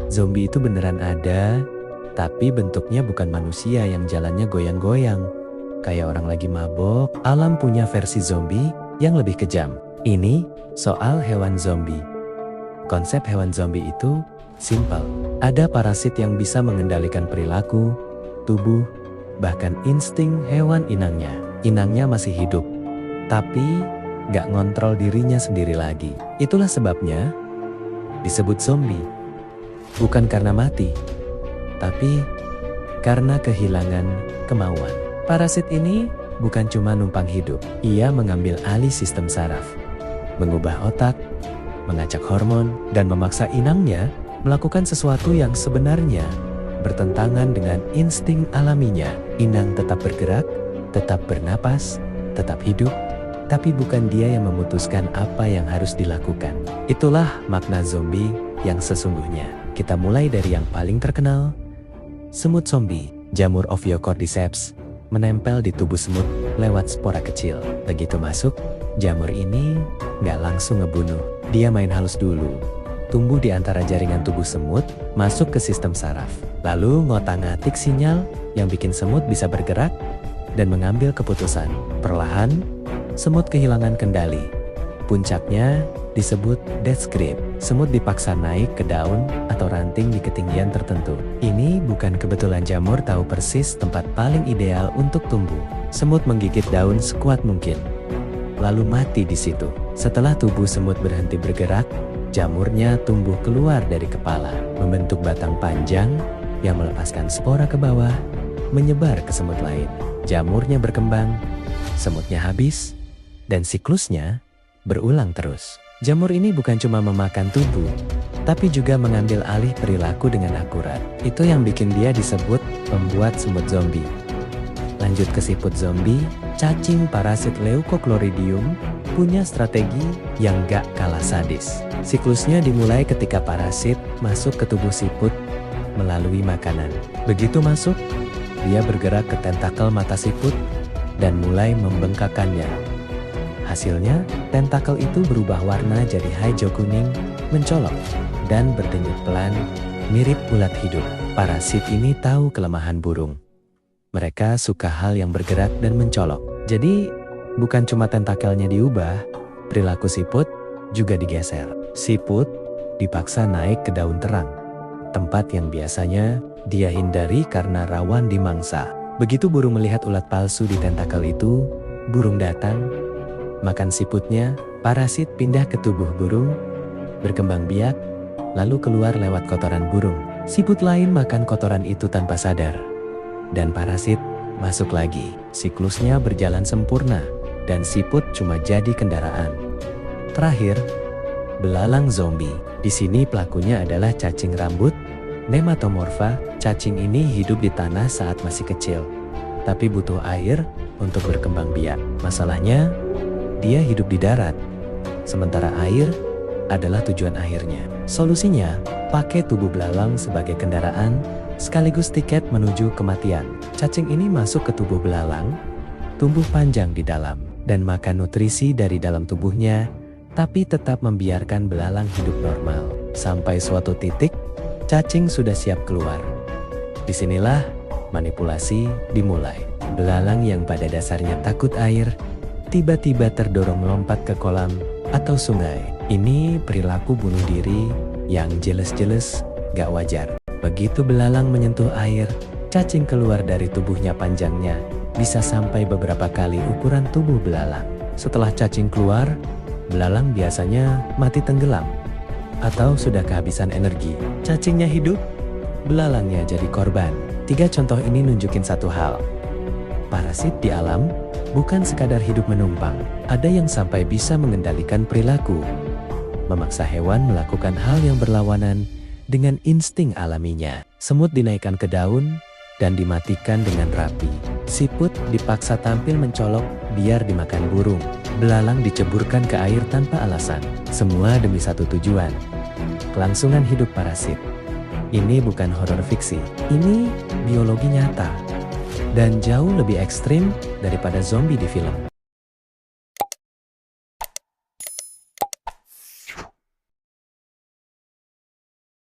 Zombie itu beneran ada, tapi bentuknya bukan manusia yang jalannya goyang-goyang. Kayak orang lagi mabok, alam punya versi zombie yang lebih kejam. Ini soal hewan zombie. Konsep hewan zombie itu simpel. Ada parasit yang bisa mengendalikan perilaku, tubuh, bahkan insting hewan inangnya. Inangnya masih hidup, tapi gak ngontrol dirinya sendiri lagi. Itulah sebabnya disebut zombie. Bukan karena mati, tapi karena kehilangan kemauan. Parasit ini bukan cuma numpang hidup. Ia mengambil alih sistem saraf, mengubah otak, mengacak hormon, dan memaksa inangnya melakukan sesuatu yang sebenarnya bertentangan dengan insting alaminya. Inang tetap bergerak, tetap bernapas, tetap hidup, tapi bukan dia yang memutuskan apa yang harus dilakukan. Itulah makna zombie yang sesungguhnya. Kita mulai dari yang paling terkenal, semut zombie. Jamur Ophiocordyceps menempel di tubuh semut lewat spora kecil. Begitu masuk, jamur ini nggak langsung ngebunuh. Dia main halus dulu. Tumbuh di antara jaringan tubuh semut, masuk ke sistem saraf. Lalu ngotak-ngatik sinyal yang bikin semut bisa bergerak dan mengambil keputusan. Perlahan, semut kehilangan kendali. Puncaknya disebut death grip. Semut dipaksa naik ke daun atau ranting di ketinggian tertentu. Ini bukan kebetulan, jamur tahu persis tempat paling ideal untuk tumbuh. Semut menggigit daun sekuat mungkin, lalu mati di situ. Setelah tubuh semut berhenti bergerak, jamurnya tumbuh keluar dari kepala, membentuk batang panjang yang melepaskan spora ke bawah, menyebar ke semut lain. Jamurnya berkembang, semutnya habis, dan siklusnya berulang terus. Jamur ini bukan cuma memakan tubuh, tapi juga mengambil alih perilaku dengan akurat. Itu yang bikin dia disebut pembuat semut zombie. Lanjut ke siput zombie, cacing parasit Leucochloridium punya strategi yang gak kalah sadis. Siklusnya dimulai ketika parasit masuk ke tubuh siput melalui makanan. Begitu masuk, dia bergerak ke tentakel mata siput dan mulai membengkakkannya. Hasilnya, tentakel itu berubah warna jadi hijau kuning, mencolok, dan berdenyut pelan, mirip ulat hidup. Parasit ini tahu kelemahan burung. Mereka suka hal yang bergerak dan mencolok. Jadi, bukan cuma tentakelnya diubah, perilaku siput juga digeser. Siput dipaksa naik ke daun terang, tempat yang biasanya dia hindari karena rawan dimangsa. Begitu burung melihat ulat palsu di tentakel itu, burung datang, makan siputnya. Parasit pindah ke tubuh burung, berkembang biak, lalu keluar lewat kotoran burung. Siput lain makan kotoran itu tanpa sadar, dan parasit masuk lagi. Siklusnya berjalan sempurna, dan siput cuma jadi kendaraan. Terakhir, belalang zombie. Di sini pelakunya adalah cacing rambut, Nematomorpha. Cacing ini hidup di tanah saat masih kecil, tapi butuh air untuk berkembang biak. Masalahnya, dia hidup di darat, sementara air adalah tujuan akhirnya. Solusinya, pakai tubuh belalang sebagai kendaraan, sekaligus tiket menuju kematian. Cacing ini masuk ke tubuh belalang, tumbuh panjang di dalam, dan makan nutrisi dari dalam tubuhnya, tapi tetap membiarkan belalang hidup normal. Sampai suatu titik, cacing sudah siap keluar. Disinilah manipulasi dimulai. Belalang yang pada dasarnya takut air, tiba-tiba terdorong melompat ke kolam atau sungai. Ini perilaku bunuh diri yang jelas-jelas gak wajar. Begitu belalang menyentuh air, cacing keluar dari tubuhnya, panjangnya bisa sampai beberapa kali ukuran tubuh belalang. Setelah cacing keluar, belalang biasanya mati tenggelam atau sudah kehabisan energi. Cacingnya hidup, belalangnya jadi korban. 3 contoh ini nunjukin satu hal. Parasit di alam bukan sekadar hidup menumpang. Ada yang sampai bisa mengendalikan perilaku, memaksa hewan melakukan hal yang berlawanan dengan insting alaminya. Semut dinaikkan ke daun dan dimatikan dengan rapi. Siput dipaksa tampil mencolok biar dimakan burung. Belalang diceburkan ke air tanpa alasan. Semua demi satu tujuan: kelangsungan hidup parasit. Ini bukan horor fiksi, ini biologi nyata. Dan jauh lebih ekstrim daripada zombie di film.